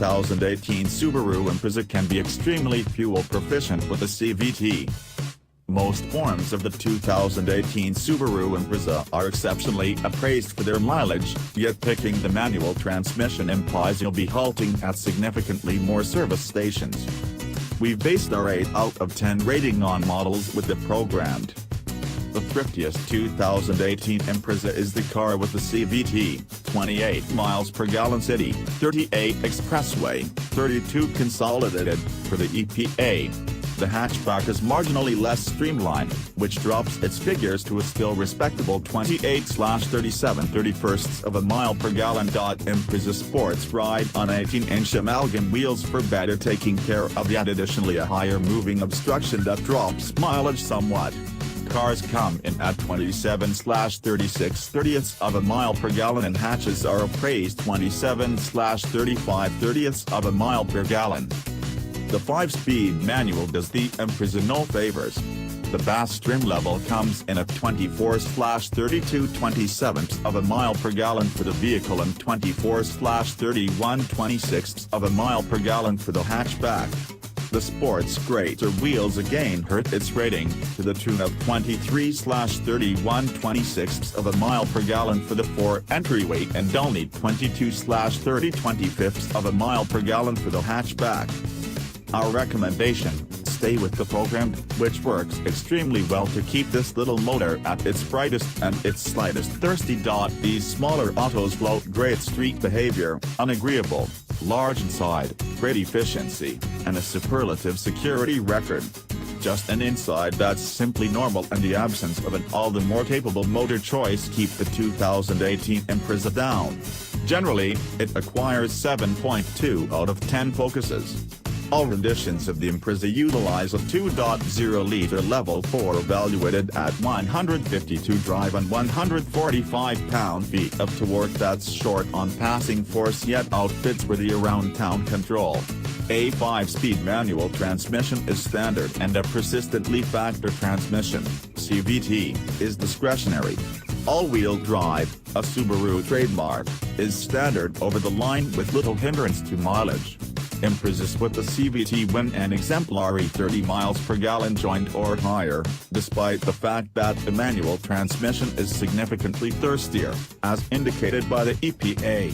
2018 Subaru Impreza can be extremely fuel proficient with a CVT. Most forms of the 2018 Subaru Impreza are exceptionally appraised for their mileage, yet picking the manual transmission implies you'll be halting at significantly more service stations. We've based our 8 out of 10 rating on models with the programmed. The thriftiest 2018 Impreza is the car with the CVT, 28 miles per gallon city, 38 expressway, 32 consolidated, for the EPA. The hatchback is marginally less streamlined, which drops its figures to a still respectable 28/37/31 of a mile per gallon. Impreza Sports ride on 18-inch amalgam wheels for better taking care of yet additionally a higher moving obstruction that drops mileage somewhat. Cars come in at 27/36/30 of a mile per gallon and hatches are appraised 27/35/30 of a mile per gallon. The 5-speed manual does the Impreza no favors. The bass trim level comes in at 24/32/27 of a mile per gallon for the vehicle and 24/31/26 of a mile per gallon for the hatchback. The sports greater wheels again hurt its rating, to the tune of 23/31/26 of a mile per gallon for the 4 entryway and only 22/30/25 of a mile per gallon for the hatchback. Our recommendation: stay with the programmed, which works extremely well to keep this little motor at its brightest and its slightest thirsty. These smaller autos float great street behavior, unagreeable, large inside, great efficiency, and a superlative security record. Just an inside that's simply normal, and the absence of an all the more capable motor choice keep the 2018 Impreza down. Generally, it acquires 7.2 out of 10 focuses. All renditions of the Impreza utilize a 2.0-liter level 4 evaluated at 152 drive and 145 pound-feet of torque that's short on passing force yet outfits with the around-town control. A 5-speed manual transmission is standard and a persistently factor transmission, CVT, is discretionary. All-wheel drive, a Subaru trademark, is standard over the line with little hindrance to mileage. Imprezas with the CVT win an exemplary 30 miles per gallon joint or higher, despite the fact that the manual transmission is significantly thirstier, as indicated by the EPA.